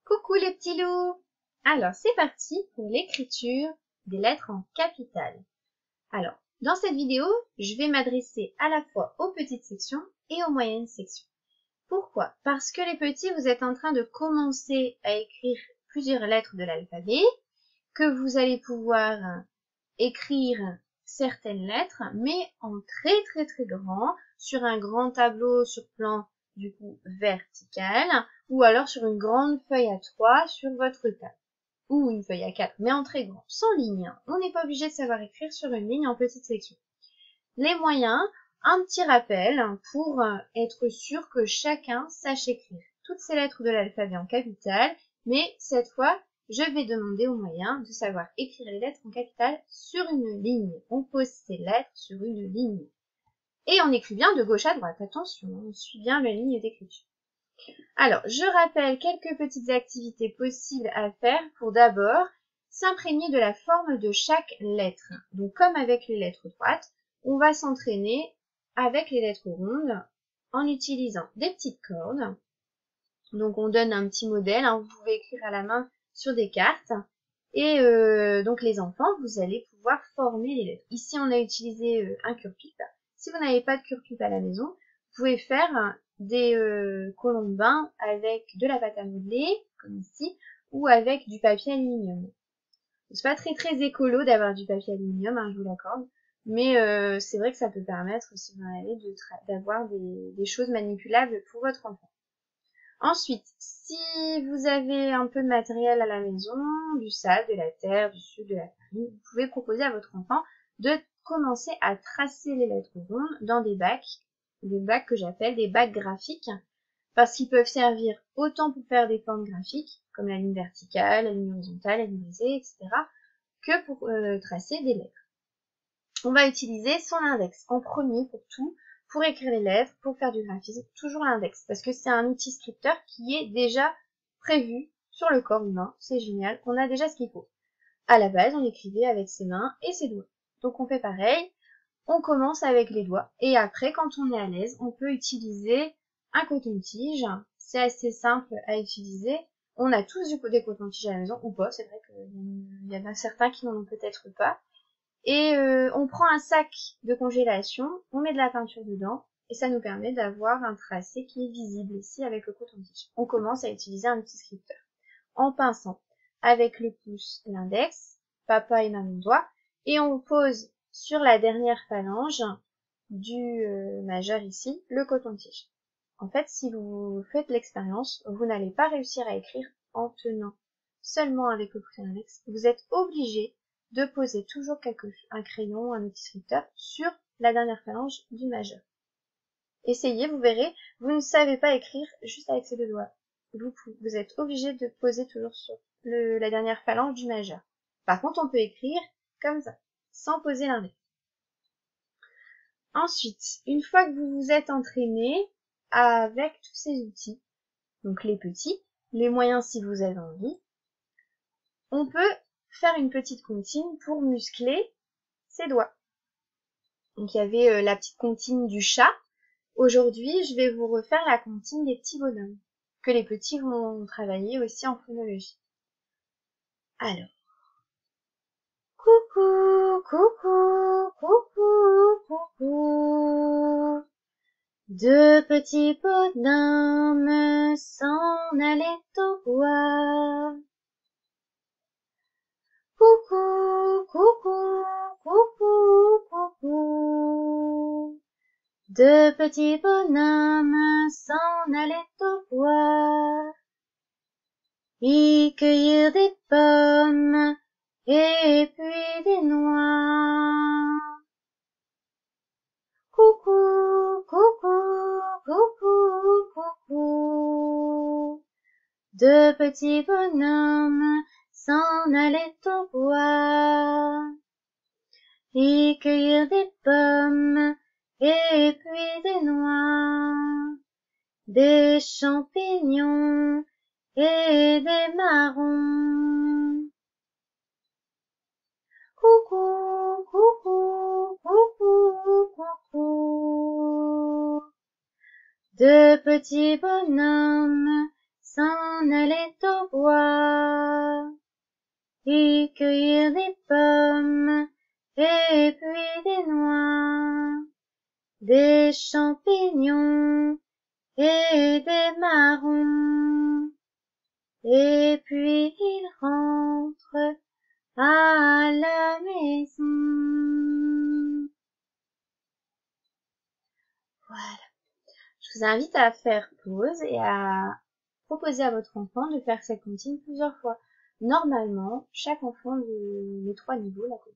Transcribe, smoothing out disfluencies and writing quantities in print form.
Coucou les petits loups! Alors c'est parti pour l'écriture des lettres en capitales. Alors, dans cette vidéo, je vais m'adresser à la fois aux petites sections et aux moyennes sections. Pourquoi? Parce que les petits, vous êtes en train de commencer à écrire plusieurs lettres de l'alphabet, que vous allez pouvoir écrire certaines lettres, mais en très grand, sur un grand tableau sur plan du coup vertical, ou alors sur une grande feuille A3 sur votre table, ou une feuille A4, mais en très grand, sans ligne. On n'est pas obligé de savoir écrire sur une ligne en petite section. Les moyens, un petit rappel pour être sûr que chacun sache écrire toutes ces lettres de l'alphabet en capitale, mais cette fois, je vais demander aux moyens de savoir écrire les lettres en capitale sur une ligne. On pose ces lettres sur une ligne. Et on écrit bien de gauche à droite. Attention, on suit bien la ligne d'écriture. Alors, je rappelle quelques petites activités possibles à faire pour d'abord s'imprégner de la forme de chaque lettre. Donc, comme avec les lettres droites, on va s'entraîner avec les lettres rondes en utilisant des petites cordes. Donc, on donne un petit modèle, vous pouvez écrire à la main sur des cartes. Et donc, les enfants, vous allez pouvoir former les lettres. Ici, on a utilisé un cure-pipe. Si vous n'avez pas de cure-pipe à la maison, vous pouvez faire des colombins avec de la pâte à modeler, comme ici, ou avec du papier aluminium. C'est pas très écolo d'avoir du papier aluminium, je vous l'accorde, mais c'est vrai que ça peut permettre, si vous en avez, d'avoir des choses manipulables pour votre enfant. Ensuite, si vous avez un peu de matériel à la maison, du sable, de la terre, du sucre, de la farine, vous pouvez proposer à votre enfant de commencer à tracer les lettres rondes dans des bacs que j'appelle des bacs graphiques, parce qu'ils peuvent servir autant pour faire des formes graphiques, comme la ligne verticale, la ligne horizontale, la ligne brisée, etc., que pour tracer des lettres. On va utiliser son index en premier pour tout, pour écrire les lettres, pour faire du graphisme, toujours l'index, parce que c'est un outil scripteur qui est déjà prévu sur le corps humain, c'est génial, on a déjà ce qu'il faut. À la base, on écrivait avec ses mains et ses doigts. Donc on fait pareil, on commence avec les doigts, et après, quand on est à l'aise, on peut utiliser un coton-tige, c'est assez simple à utiliser. On a tous des cotons-tiges à la maison, ou pas, c'est vrai qu'il y en a certains qui n'en ont peut-être pas. Et on prend un sac de congélation, on met de la peinture dedans, et ça nous permet d'avoir un tracé qui est visible ici avec le coton-tige. On commence à utiliser un outil scripteur en pinçant avec le pouce l'index, papa et maman doigt, et on pose sur la dernière phalange du majeur ici le coton-tige. En fait, si vous faites l'expérience, vous n'allez pas réussir à écrire en tenant seulement avec le pouce et l'index. Vous êtes obligé de poser toujours un crayon, un outil scripteur sur la dernière phalange du majeur. Essayez, vous verrez, vous ne savez pas écrire juste avec ces deux doigts. Vous êtes obligé de poser toujours sur la dernière phalange du majeur. Par contre, on peut écrire comme ça, sans poser l'index. Ensuite, une fois que vous vous êtes entraîné avec tous ces outils, donc les petits, les moyens si vous avez envie, on peut faire une petite comptine pour muscler ses doigts. Donc il y avait la petite comptine du chat. Aujourd'hui, je vais vous refaire la comptine des petits bonhommes, que les petits vont travailler aussi en phonologie. Alors, coucou, coucou, coucou, coucou. Deux petits bonhommes s'en allaient au bois. Coucou, coucou, coucou, coucou. Deux petits bonhommes s'en allaient au bois. Ils cueillirent des pommes et puis des noix. Coucou, coucou, coucou, coucou. Deux petits bonhommes s'en allaient au bois. Ils cueillirent des pommes et puis des noix, des champignons et des marrons. Coucou, coucou, coucou, coucou. Deux petits bonhommes s'en allait au bois et cueillir des pommes et puis des noix, des champignons et des marrons. Et puis il rentre à la maison. Voilà. Je vous invite à faire pause et à proposer à votre enfant de faire cette comptine plusieurs fois. Normalement, chaque enfant de les 3 niveaux la connaît.